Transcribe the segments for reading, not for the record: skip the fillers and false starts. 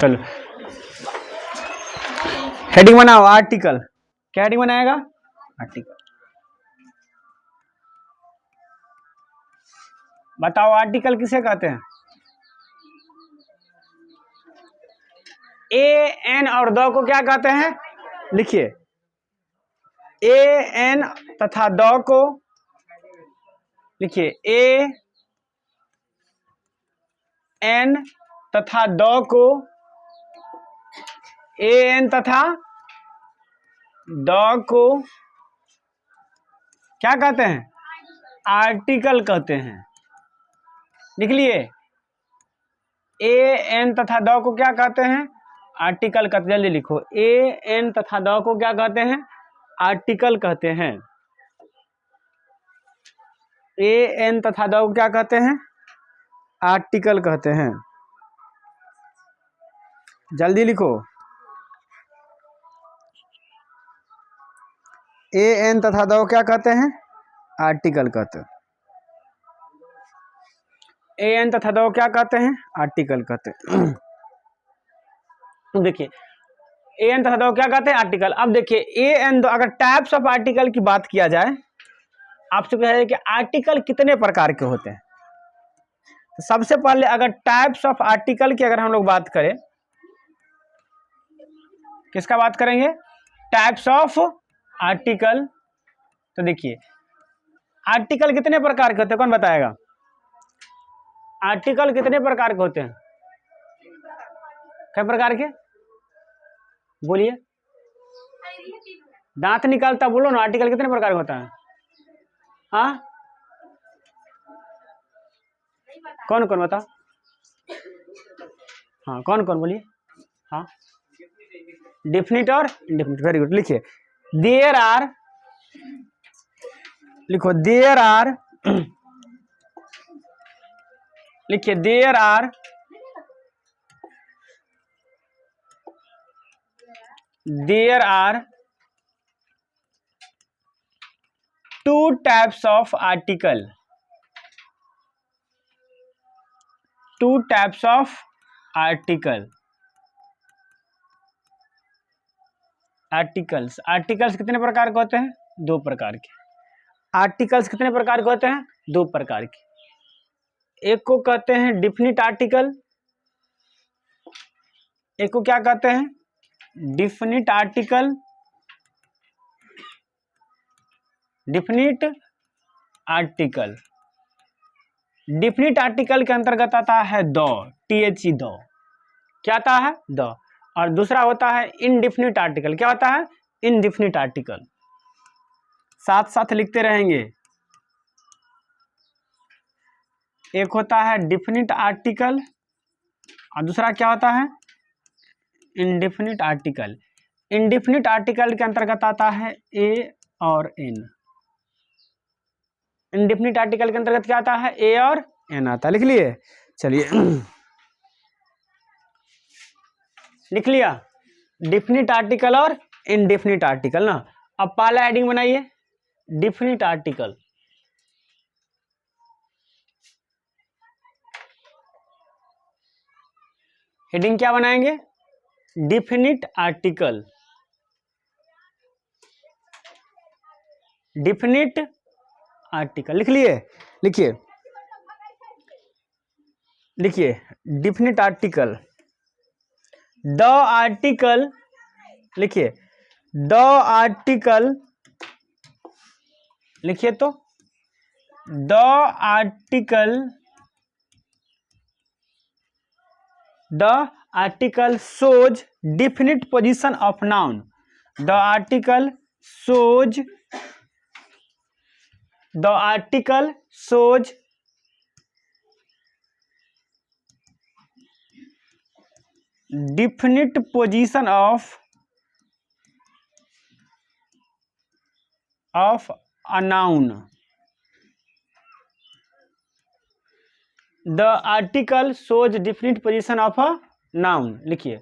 चलो हेडिंग बनाओ आर्टिकल। क्या हेडिंग बनाएगा? आर्टिकल। बताओ आर्टिकल किसे कहते हैं? ए एन और द को क्या कहते हैं? लिखिए, ए एन तथा द को लिखिए, ए एन तथा द को, ए एन तथा द को क्या कहते हैं? आर्टिकल कहते हैं। लिख लिए, ए एन तथा द को क्या कहते हैं? आर्टिकल कहते हैं। जल्दी लिखो, ए एन तथा द को क्या कहते हैं? आर्टिकल कहते हैं। ए एन तथा द को क्या कहते हैं? आर्टिकल कहते हैं। जल्दी लिखो, ए एन तथा द को क्या कहते हैं? आर्टिकल कहते हैं। ए एन तथा द को क्या कहते हैं? आर्टिकल कहते हैं। देखिए, ए एन तथा द को क्या कहते हैं? आर्टिकल। अब देखिए, ए एन द, अगर टाइप्स ऑफ आर्टिकल की बात किया जाए, आपसे कह रहे हैं कि आर्टिकल कितने प्रकार के होते हैं। तो सबसे पहले अगर टाइप्स ऑफ आर्टिकल की अगर हम लोग बात करें, किसका बात करेंगे? Types of article. तो देखिए, आर्टिकल कितने प्रकार के होते हैं? कौन बताएगा? आर्टिकल कितने प्रकार के होते हैं? क्या प्रकार के? बोलिए, दांत निकालता बोलो ना। आर्टिकल कितने प्रकार का होता है? हाँ, कौन कौन बता? हाँ, कौन कौन बोलिए। हाँ, डिफिनिट और इंडेफिनिट। Very good. लिखिए, देयर आर, लिखो देयर आर, लिखिए there are two types of article. Two types of article. Articles, articles कितने प्रकार के होते हैं? दो प्रकार के। आर्टिकल्स कितने प्रकार के होते हैं? दो प्रकार के। एक को कहते हैं डिफिनिट आर्टिकल, एक को क्या कहते हैं? Definite article. Definite article, definite article के अंतर्गत आता है द, THE द। क्या आता है? द। और दूसरा होता है इनडिफिनिट आर्टिकल। क्या होता है? Indefinite article. साथ साथ लिखते रहेंगे। एक होता है डिफिनिट आर्टिकल और दूसरा क्या होता है? Indefinite article. इनडिफिनिट आर्टिकल के अंतर्गत आता है ए और एन। इनडिफिनिट आर्टिकल के अंतर्गत क्या आता है? ए और एन आता है। लिख लिए? चलिए लिख लिया, डिफिनिट आर्टिकल और इनडिफिनिट आर्टिकल ना। अब पहला हेडिंग बनाइए, डिफिनिट आर्टिकल। हेडिंग क्या बनाएंगे? Definite article. डिफिनिट आर्टिकल लिख लिए? लिखिए, लिखिए डिफिनिट आर्टिकल। द आर्टिकल, लिखिए द आर्टिकल, लिखिए तो the article, the article shows definite position of noun. The article shows, the article shows definite position of a noun. The article shows definite position of a noun. लिखिए,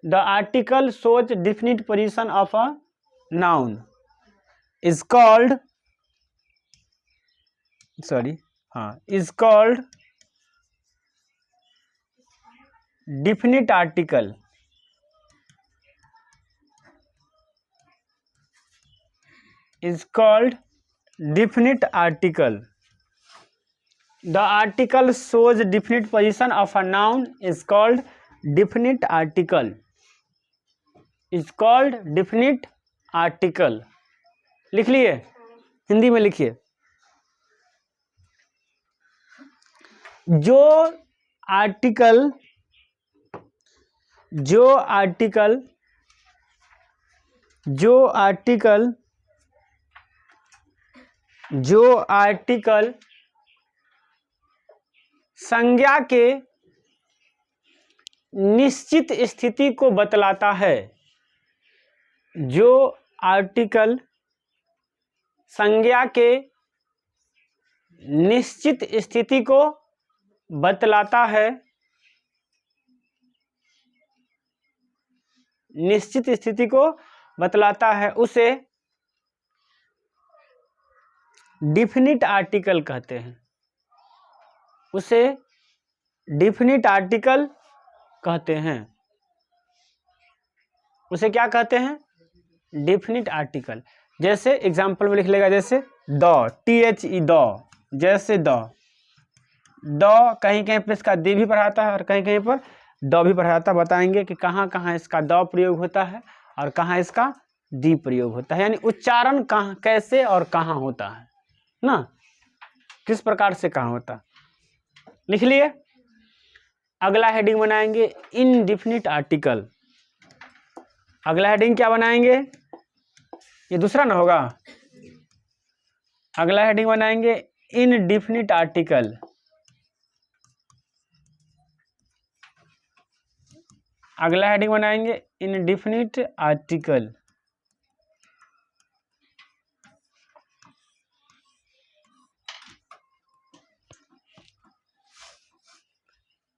the article shows definite position of a noun is called, sorry, हाँ, is called definite article is called definite article. The article shows definite position of a noun is called definite article. Is called definite article. लिख लिए, हिंदी में लिखिए। जो article संज्ञा के निश्चित स्थिति को बतलाता है, जो आर्टिकल संज्ञा के निश्चित स्थिति को बतलाता है, निश्चित स्थिति को बतलाता है, उसे डिफिनिट आर्टिकल कहते हैं। उसे डिफिनिट आर्टिकल कहते हैं। उसे क्या कहते हैं? Definite article. जैसे एग्जाम्पल में लिख लेगा, जैसे द, THE द, जैसे द कहीं कहीं पर इसका द भी पढ़ाता है और कहीं कहीं पर द भी पढ़ाता। बताएंगे कि कहाँ कहाँ इसका द प्रयोग होता है और कहाँ इसका दी प्रयोग होता है, यानी उच्चारण कहाँ, कैसे और कहाँ होता है ना, किस प्रकार से कहाँ होता है। लिख लिए। अगला हेडिंग बनाएंगे इनडिफिनिट आर्टिकल। अगला हेडिंग क्या बनाएंगे? ये दूसरा ना होगा। अगला हेडिंग बनाएंगे इनडिफिनिट आर्टिकल। अगला हेडिंग बनाएंगे इनडिफिनिट आर्टिकल।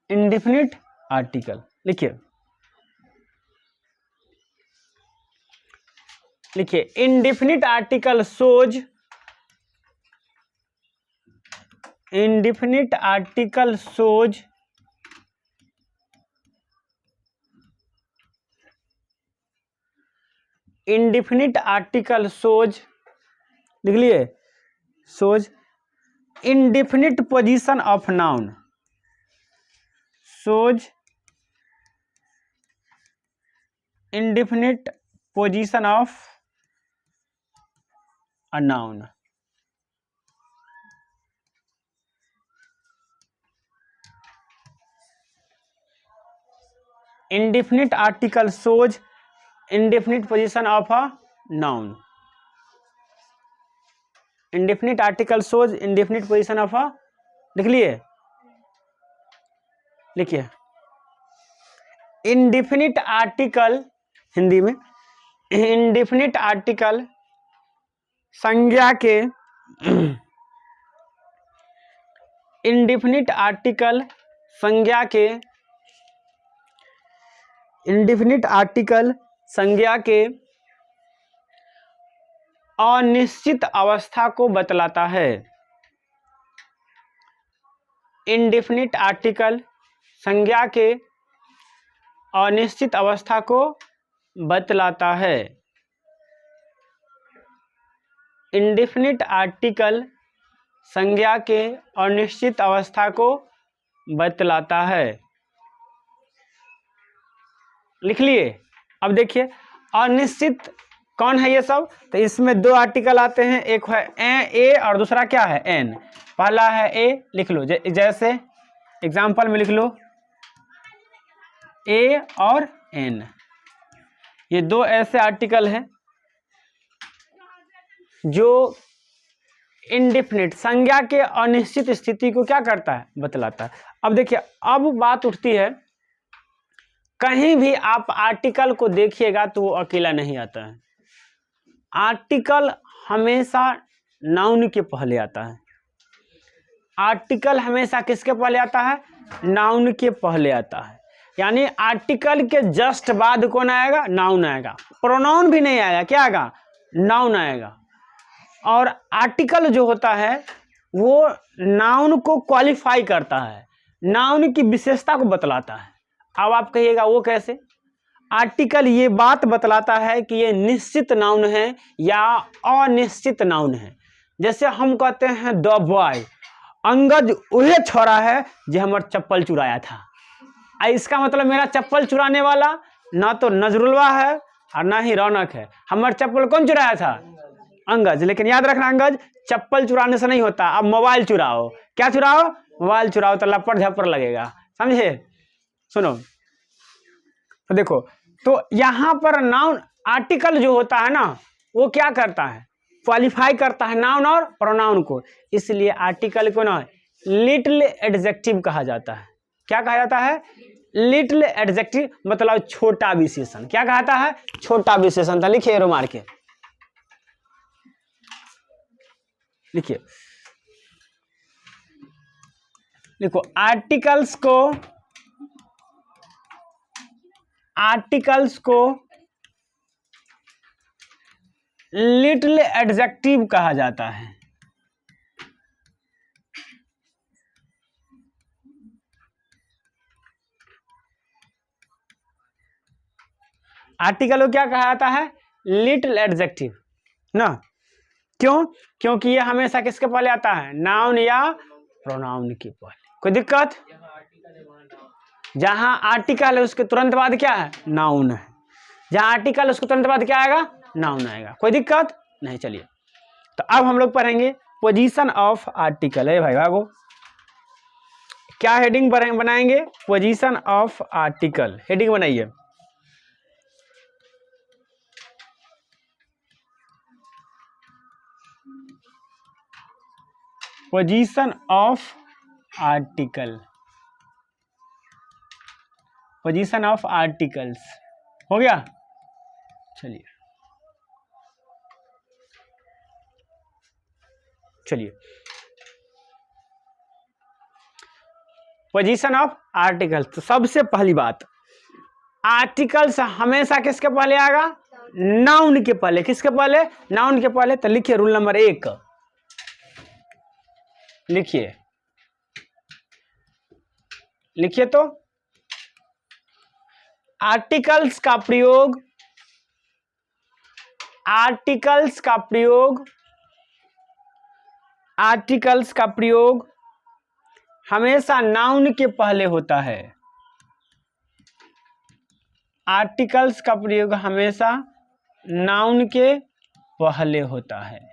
इंडिफिनिट आर्टिकल लिखिए, लिखिए indefinite article shows, indefinite article shows indefinite article shows, लिख लिए, shows indefinite position of noun, shows indefinite position of a noun. Indefinite article shows indefinite position of a noun. Indefinite article shows indefinite position of a, लिख लिए, लिखिए indefinite article, Hindi में indefinite article संज्ञा के, indefinite article संज्ञा के, indefinite article संज्ञा के अनिश्चित अवस्था को बतलाता है। इंडिफिनिट आर्टिकल संज्ञा के अनिश्चित अवस्था को बतलाता है। इंडिफिनिट आर्टिकल संज्ञा के अनिश्चित अवस्था को बतलाता है। लिख लिए। अब देखिए अनिश्चित कौन है ये सब, तो इसमें दो आर्टिकल आते हैं, एक है ए और दूसरा क्या है एन। पहला है ए, लिख लो, जैसे एग्जाम्पल में लिख लो ए और एन, ये दो ऐसे आर्टिकल हैं जो इंडिफिनिट संज्ञा के अनिश्चित स्थिति को क्या करता है, बतलाता है। अब देखिए अब बात उठती है, कहीं भी आप आर्टिकल को देखिएगा तो वो अकेला नहीं आता है। आर्टिकल हमेशा नाउन के पहले आता है। आर्टिकल हमेशा किसके पहले आता है, नाउन के पहले आता है। यानी आर्टिकल के जस्ट बाद कौन आएगा, नाउन आएगा। प्रोनाउन भी नहीं आएगा, क्या आएगा, नाउन आएगा। और आर्टिकल जो होता है वो नाउन को क्वालिफाई करता है, नाउन की विशेषता को बतलाता है। अब आप कहिएगा वो कैसे? आर्टिकल ये बात बतलाता है कि ये निश्चित नाउन है या अनिश्चित नाउन है। जैसे हम कहते हैं द बॉय, अंगद वही छोरा है जो हमार चप्पल चुराया था। इसका मतलब मेरा चप्पल चुराने वाला ना तो नजरुल्ला है और ना ही रौनक है। हमार चप्पल कौन चुराया था? अंगद। लेकिन याद रखना अंगद चप्पल चुराने से नहीं होता। अब मोबाइल चुराओ, क्या चुराओ? मोबाइल चुराओ तो लपड़ झपड़ लगेगा, समझे? सुनो तो देखो, तो यहां पर नाउन आर्टिकल जो होता है ना वो क्या करता है? क्वालिफाई करता है नाउन और प्रोनाउन को। इसलिए आर्टिकल को ना लिटिल एडजेक्टिव कहा जाता है। क्या कहा जाता है? लिटिल एडजेक्टिव, मतलब छोटा विशेषण। क्या कहता है? छोटा विशेषण। तो लिखिए एरो मार के लिखिए, लिखो आर्टिकल्स को लिटिल एडजेक्टिव कहा जाता है। आर्टिकल को क्या कहा जाता है? लिटिल एडजेक्टिव ना। क्यों? क्योंकि ये हमेशा किसके पहले आता है? नाउन या प्रोनाउन के पहले। कोई दिक्कत? जहां आर्टिकल है उसके तुरंत बाद क्या है? नाउन है। जहां आर्टिकल है उसके तुरंत बाद क्या आएगा? नाउन आएगा। कोई दिक्कत नहीं। चलिए तो अब हम लोग पढ़ेंगे पोजीशन ऑफ आर्टिकल। है भाई भागो, क्या हेडिंग बनाएंगे? Position of article. हेडिंग बनाइए। Position of article, position of articles हो गया। चलिए पोजीशन ऑफ आर्टिकल। तो सबसे पहली बात, आर्टिकल्स हमेशा किसके पहले आएगा? नाउन के पहले। किसके पहले? नाउन के पहले। तो लिखिए रूल नंबर 1, लिखिए तो आर्टिकल्स का प्रयोग हमेशा नाउन के पहले होता है। आर्टिकल्स का प्रयोग हमेशा नाउन के पहले होता है।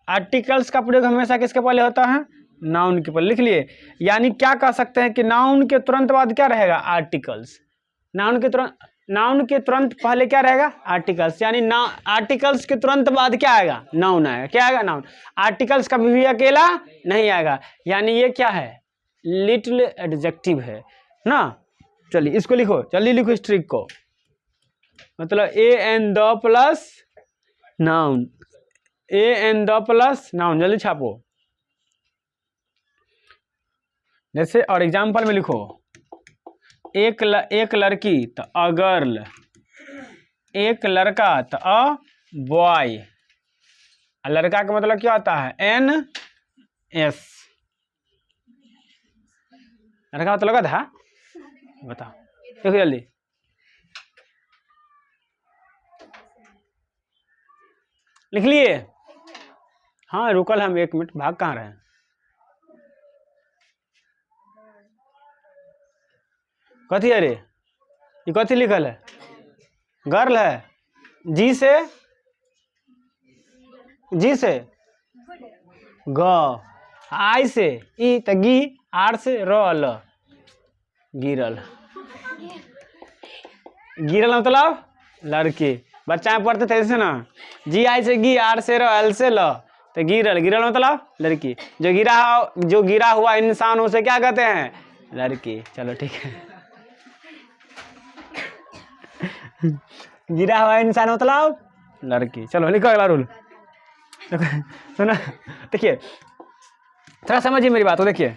आर्टिकल्स का प्रयोग हमेशा किसके पहले होता है? नाउन के पहले। लिख लिए। यानी क्या कह सकते हैं कि नाउन के तुरंत बाद क्या रहेगा? आर्टिकल्स। नाउन के तुरंत पहले क्या रहेगा? आर्टिकल्स। यानी आर्टिकल्स के तुरंत बाद क्या आएगा? नाउन आएगा। क्या आएगा? नाउन। आर्टिकल्स कभी भी अकेला नहीं आएगा। यानी ये क्या है? लिटिल एडजेक्टिव है ना। चलिए इसको लिखो, जल्दी लिखो इस ट्रिक को। मतलब a an the plus noun, a an the plus noun, जल्दी छापो। जैसे और एग्जाम्पल में लिखो, एक लड़की तो अ गर्ल, एक लड़का तो अ बॉय। लड़का का मतलब क्या होता है? एन एस। लड़का मतलब लगा था? बताओ देखो जल्दी। लिख लिए? हाँ रुकल हम 1 मिनट, भाग कहाँ रहे? कथी है रे? ये कथी लिखल है? गर्ल है। जी से ग, आई से ई, त गी, आर से र, गिरल। गिरल मतलब लड़की। बच्चा में पढ़ते थे ऐसे ना, जी आई से गी, आर से र, एल से ल, तो गिरल। गिरल मतलब लड़की। जो गिरा हुआ इंसान उसे क्या कहते हैं? लड़की। चलो ठीक है। गिरा हुआ इंसान मतलब लड़की। चलो लिखो अगला रूल। सुना, देखिए थोड़ा समझिए मेरी बात को। देखिए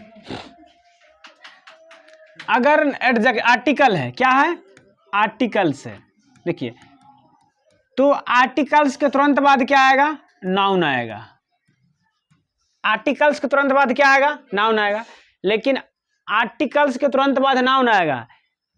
अगर आर्टिकल है, क्या है? आर्टिकल्स है। देखिए तो आर्टिकल्स के तुरंत बाद क्या आएगा? नाउन आएगा। आर्टिकल्स के तुरंत बाद क्या आएगा? नाउन आएगा। लेकिन आर्टिकल्स के तुरंत बाद नाउन आएगा।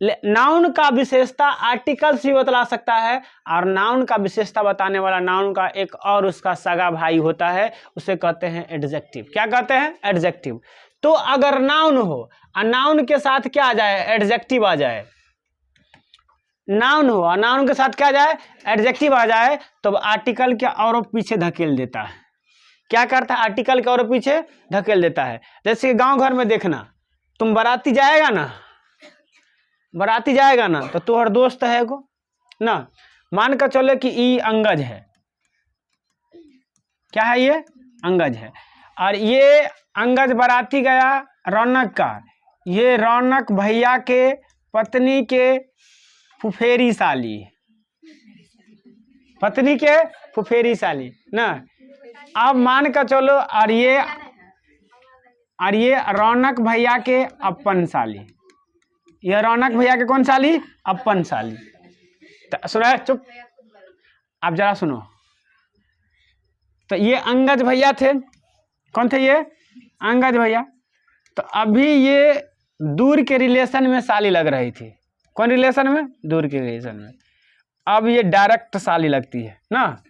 नाउन का विशेषता आर्टिकल्स भी बतला सकता है, और नाउन का विशेषता बताने वाला नाउन का एक और उसका सगा भाई होता है, उसे कहते हैं एडजेक्टिव। क्या कहते हैं? एडजेक्टिव। तो अगर नाउन हो और नाउन के साथ क्या आ जाए? एडजेक्टिव आ जाए। नाउन हो और नाउन के साथ क्या आ जाए? एडजेक्टिव आ जाए, तो आर्टिकल के और पीछे धकेल देता है। क्या करता है? आर्टिकल के और पीछे धकेल देता है। जैसे गांव घर में देखना, तुम बाराती जाएगा ना, बाराती जाएगा ना, तो तुम्हारा दोस्त है को ना, मान कर चले कि ये अंगज है। क्या है? ये अंगज है। और ये अंगज बाराती गया रौनक का, ये रौनक भैया के पत्नी के फुफेरी साली, पत्नी के फुफेरी साली ना। अब मान कर चलो, और ये रौनक भैया के अपन साली, यह रौनक भैया के कौन साली? अपन साली। सुना? चुप, आप जरा सुनो। तो ये अंगज भैया थे। कौन थे ये? अंगज भैया। तो अभी ये दूर के रिलेशन में साली लग रही थी। कौन रिलेशन में? दूर के रिलेशन में। अब ये डायरेक्ट साली लगती है ना।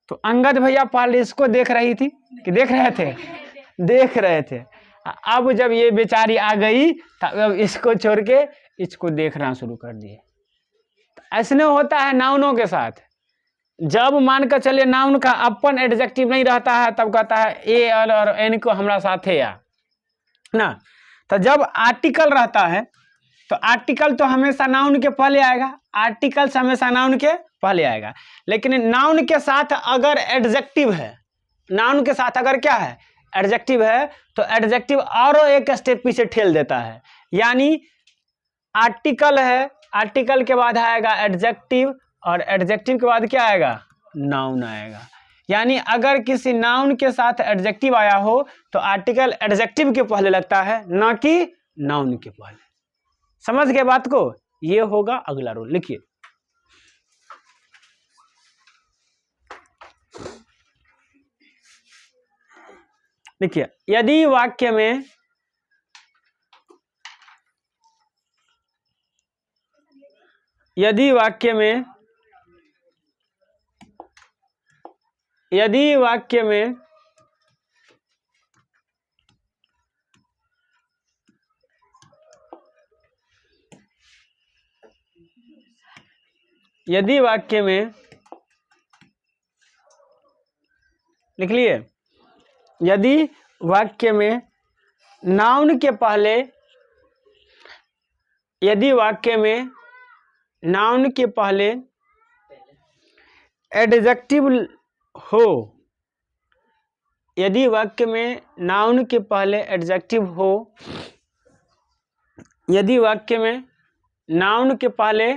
तो अंगद भैया पहले इसको देख रही थी कि देख रहे थे? देख रहे थे। अब जब ये बेचारी आ गई, तब इसको छोड़ के इसको देखना शुरू कर दिए। ऐसने होता है नाउनों के साथ। जब मान कर चलिए नाउन का अपन एडजेक्टिव नहीं रहता है, तब कहता है ए और एन को हमरा साथे या ना। तो जब आर्टिकल रहता है, तो आर्टिकल तो हमेशा नाउन के पहले आएगा, आर्टिकल्स हमेशा नाउन के पहले आएगा। लेकिन नाउन के साथ अगर एडजेक्टिव है, नाउन के साथ अगर क्या है? एडजेक्टिव है, तो एडजेक्टिव और एक स्टेप पीछे ठेल देता है। यानी आर्टिकल है, आर्टिकल के बाद आएगा एडजेक्टिव, और एडजेक्टिव के बाद क्या आएगा? नाउन आएगा। यानी अगर किसी नाउन के साथ एडजेक्टिव आया हो, तो आर्टिकल एडजेक्टिव के पहले लगता है, ना कि नाउन के पहले। समझ गए बात को? ये होगा अगला रूल। लिखिए, देखिए, यदि वाक्य में यदि वाक्य में यदि वाक्य में यदि वाक्य में लिख लिए, यदि वाक्य में नाउन के पहले, यदि वाक्य में नाउन के पहले एडजेक्टिव हो, यदि वाक्य में नाउन के पहले एडजेक्टिव हो, यदि वाक्य में नाउन के पहले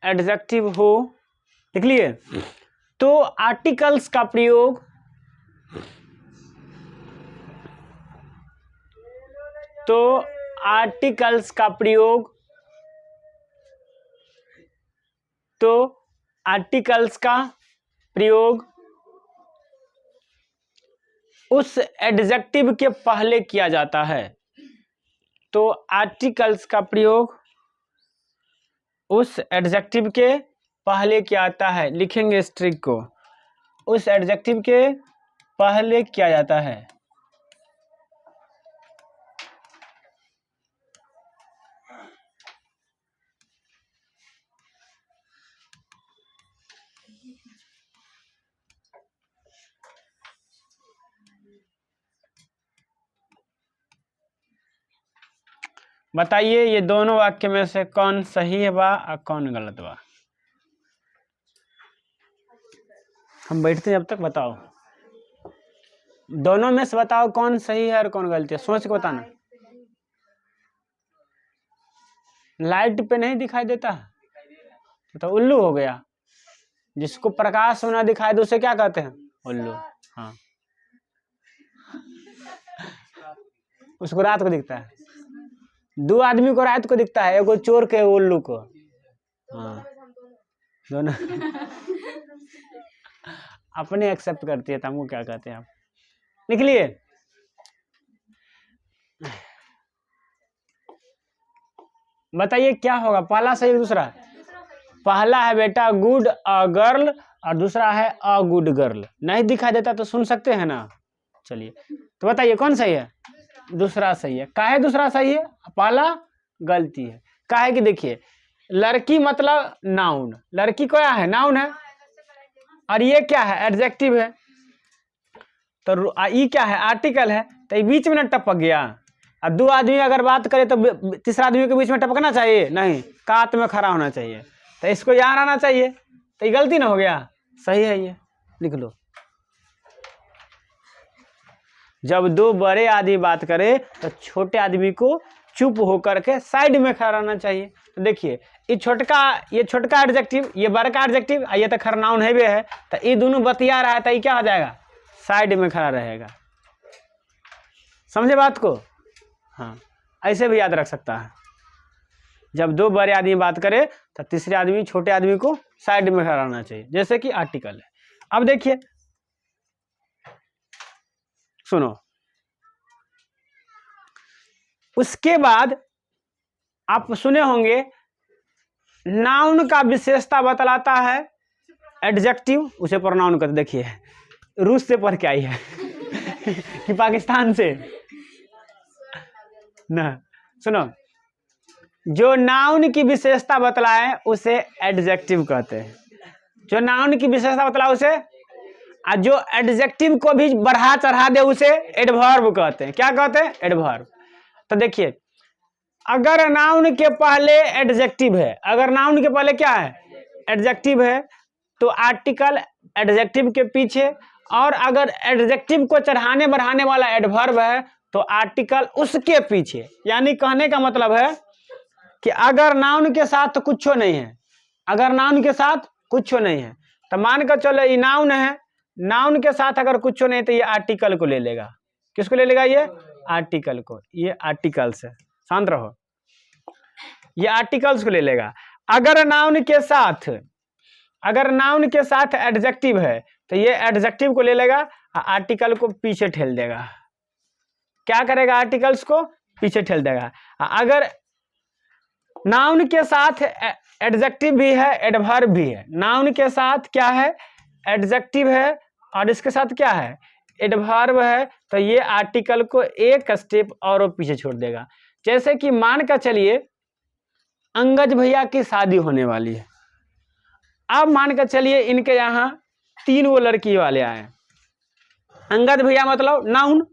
एडजेक्टिव हो, लिख लिए, तो आर्टिकल्स का प्रयोग उस एडजेक्टिव के पहले किया जाता है। तो आर्टिकल्स का प्रयोग उस एडजेक्टिव के पहले किया जाता है। लिखेंगे इस ट्रिक को, उस एडजेक्टिव के पहले किया जाता है। बताइए ये दोनों वाक्य में से कौन सही है बा और कौन गलत बा? हम बैठते हैं जब तक, बताओ दोनों में से बताओ कौन सही है और कौन गलत है। सोच के बताना। लाइट पे नहीं दिखाई देता तो उल्लू हो गया। जिसको प्रकाश होना दिखाई दे उसे क्या कहते हैं? उल्लू। हाँ, उसको रात को दिखता है। दो आदमी को रात को दिखता है, एगो चोर के उल्लू को। हाँ, दोनों अपने एक्सेप्ट करती है, हमको क्या कहते हैं आप? लिख लिए। बताइए क्या होगा, पहला सही है दूसरा? पहला है बेटा गुड अ गर्ल और दूसरा है अ गुड गर्ल। नहीं दिखाई देता तो सुन सकते हैं ना। चलिए तो बताइए कौन सही है? दूसरा सही है। काहे दूसरा सही है? पहला गलती है। काहे कि देखिए लड़की मतलब नाउन, लड़की क्या है? नाउन है। और ये क्या है? एडजेक्टिव है। तो ई क्या है? आर्टिकल है। तो ये बीच में ना टपक गया। अब दो आदमी अगर बात करें तो तीसरा आदमी के बीच में टपकना चाहिए? नहीं, कात में खड़ा होना चाहिए। तो इसको यहाँ आना चाहिए। तो ये गलती ना हो गया? सही है, ये लिख लो। जब दो बड़े आदमी बात करे तो छोटे आदमी को चुप होकर के साइड में खड़ा रहना चाहिए। तो देखिए ये छोटका एडजेक्टिव, ये बड़का एडजेक्टिव, ये तो खैर नाउन है भी है। तो ये दोनों बतिया रहा है तो ये क्या हो जाएगा? साइड में खड़ा रहेगा। समझे बात को? हाँ, ऐसे भी याद रख सकता है। जब दो बड़े आदमी बात करे तो तीसरे आदमी छोटे आदमी को साइड में खड़ा रहना चाहिए, जैसे कि आर्टिकल है। अब देखिए सुनो, उसके बाद आप सुने होंगे नाउन का विशेषता बतलाता है एडजेक्टिव, उसे प्रोनाउन कहते। देखिए रूस से पढ़ के आई है कि पाकिस्तान से ना। सुनो, जो नाउन की विशेषता बतलाए उसे एडजेक्टिव कहते हैं। जो नाउन की विशेषता बतलाए उसे, और जो एडजेक्टिव को भी बढ़ा चढ़ा दे उसे एडवर्ब कहते हैं। क्या कहते हैं? एडवर्ब। तो देखिए अगर नाउन के पहले एडजेक्टिव है, अगर नाउन के पहले क्या है? एडजेक्टिव है, तो आर्टिकल एडजेक्टिव के पीछे, और अगर एडजेक्टिव को चढ़ाने बढ़ाने वाला एडवर्ब है तो आर्टिकल उसके पीछे। यानी कहने का मतलब है कि अगर नाउन के साथ तो कुछ नहीं है, अगर नाउन के साथ कुछ नहीं है तो मान कर चलो ये नाउन है, नाउन के साथ अगर कुछ नहीं तो ये आर्टिकल को ले लेगा। किसको ले लेगा? ये आर्टिकल को। ये आर्टिकल्स है, शांत रहो, ये आर्टिकल्स को ले लेगा। अगर नाउन के साथ एडजेक्टिव है तो ये एडजेक्टिव को ले लेगा, आर्टिकल को पीछे ठेल देगा। क्या करेगा? आर्टिकल्स को पीछे ठेल देगा। अगर नाउन के साथ एडजेक्टिव भी है, एडवर्ब भी है, नाउन के साथ क्या है? एडजेक्टिव है, और इसके साथ क्या है? एडवर्ब है, तो ये आर्टिकल को एक स्टेप और पीछे छोड़ देगा। जैसे कि मान कर चलिए अंगज भैया की शादी होने वाली है। अब मान कर चलिए इनके यहाँ 3 वो लड़की वाले आए। अंगद भैया मतलब नाउन,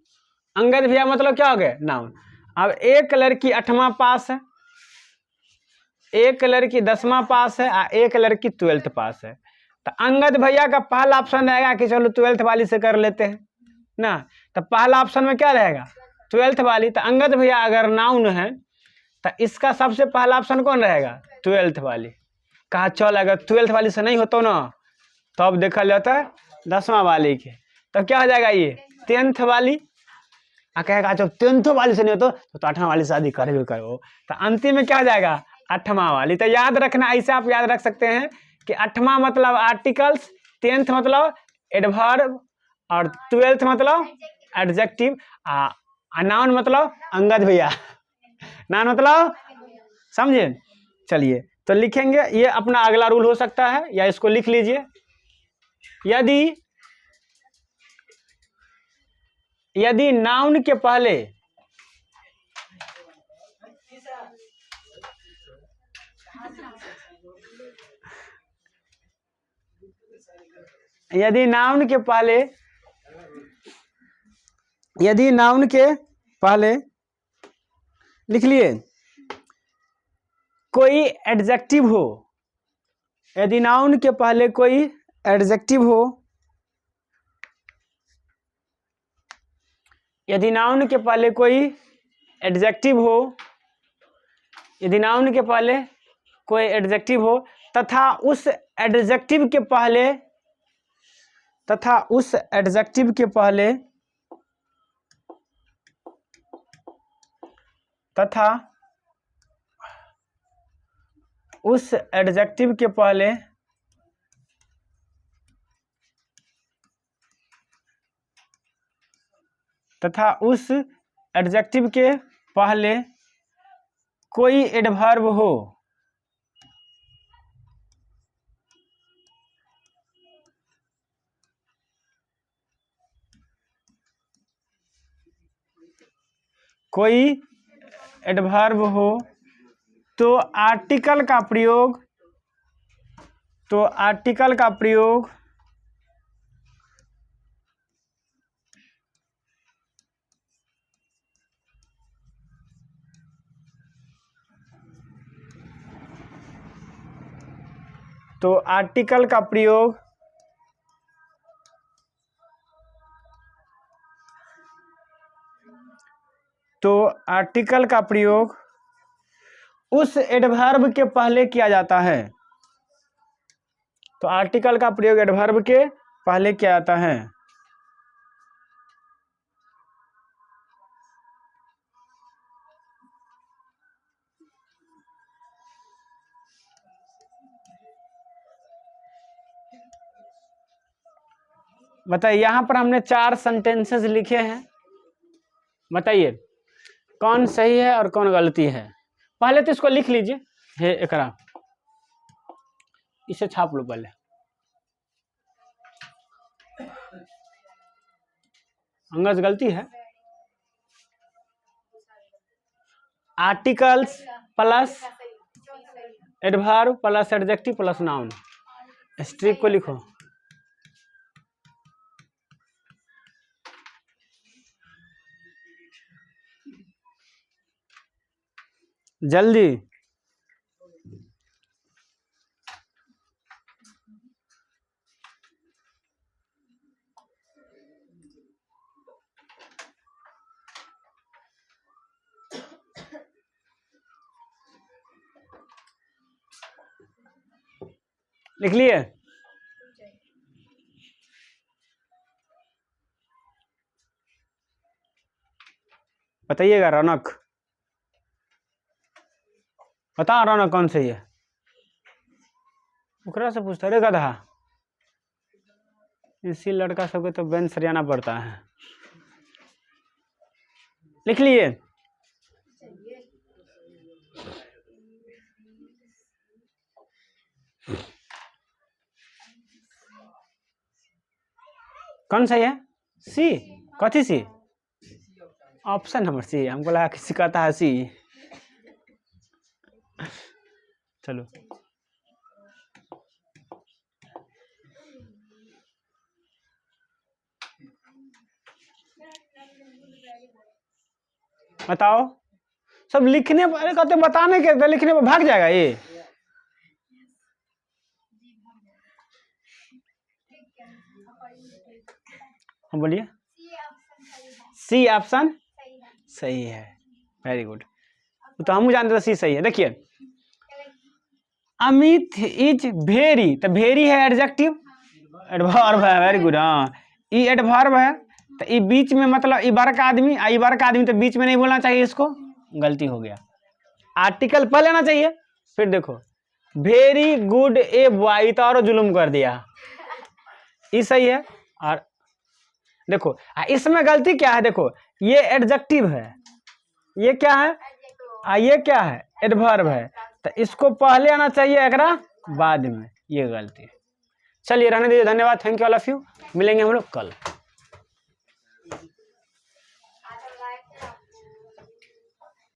अंगद भैया मतलब क्या हो गया? नाउन। अब एक लड़की 8वां पास है, एक लड़की 10वां पास है, और एक लड़की 12th पास है। तो अंगद भैया का पहला ऑप्शन रहेगा कि चलो 12th वाली से कर लेते हैं ना। तो पहला ऑप्शन में क्या रहेगा? 12th वाली। तो अंगद भैया अगर नाउन है तो इसका सबसे पहला ऑप्शन कौन रहेगा? 12th वाली। कहा चल अगर 12th वाली से नहीं होता ना तो अब देखा जाता है 10वां वाली के, तो क्या हो जाएगा? ये 10th वाली। कहेगा जब 10th वाली से नहीं हो तो 8वां वाली शादी करो करो। तो अंतिम में क्या हो जाएगा? 8वां वाली। तो याद रखना, ऐसे आप याद रख सकते हैं कि 8वां मतलब आर्टिकल्स, 10th मतलब एडवर्ब, और 12th मतलब एडजेक्टिव, नाउन मतलब अंगद भैया, नाउन मतलब, समझे? चलिए तो लिखेंगे, ये अपना अगला रूल हो सकता है, या इसको लिख लीजिए। यदि नाउन के पहले यदि नाउन के पहले लिख लिए कोई एडजेक्टिव हो, यदि नाउन के पहले कोई एडजेक्टिव हो, यदि नाउन के पहले कोई एडजेक्टिव हो, यदि नाउन के पहले कोई एडजेक्टिव हो तथा उस एडजेक्टिव के पहले तथा उस एडजेक्टिव के पहले तथा उस एडजेक्टिव के पहले तथा उस एडजेक्टिव के पहले कोई एडवर्ब हो, कोई एडवर्ब हो तो आर्टिकल का प्रयोग, तो आर्टिकल का प्रयोग तो आर्टिकल का प्रयोग तो आर्टिकल का प्रयोग उस एडवर्ब के पहले किया जाता है, तो आर्टिकल का प्रयोग एडवर्ब के पहले किया जाता है। बताइए, यहां पर हमने 4 सेंटेंसेस लिखे हैं, बताइए कौन सही है और कौन गलती है। पहले तो इसको लिख लीजिए, हे एकरा इसे छाप लो पहले। अंगज गलती है, articles plus adverb plus adjective plus noun, स्ट्रिक को लिखो। जल्दी, लिख लिए? बताइएगा रौनक, बता रौनक कौन सही है। ओकरा से पूछता, अरे गधा, इसी लड़का सबके तो बेंच सरियाना पड़ता है। लिख लिए? कौन सही है? सी, कथी सी? ऑप्शन नंबर सी, हमको लगा किसी कहता है सी। चलो बताओ, सब लिखने पर, अरे कहते बताने के तो लिखने पर भाग जाएगा ये। हम बोलिए, सी ऑप्शन सही है, वेरी गुड। तो हम जानते थे सी सही है। देखिए, अमित इज वेरी, तो वेरी है एडजेक्टिव, एडवर्ब है, वेरी गुड। हाँ, ई एडवर्ब है, तो ई बीच में मतलब ई बार का आदमी, आई बार का आदमी, तो बीच में नहीं बोलना चाहिए, इसको गलती हो गया। आर्टिकल पहले आना चाहिए। फिर देखो, वेरी गुड ए बॉय, तो और जुलुम कर दिया, ई सही है। और देखो इसमें गलती क्या है, देखो ये एडजेक्टिव है, ये क्या है, ये क्या है, एडवर्ब है, तो इसको पहले आना चाहिए, एकरा बाद में, ये गलती है। चलिए रहने दीजिए, धन्यवाद, thank you all of you. मिलेंगे हम लोग कल।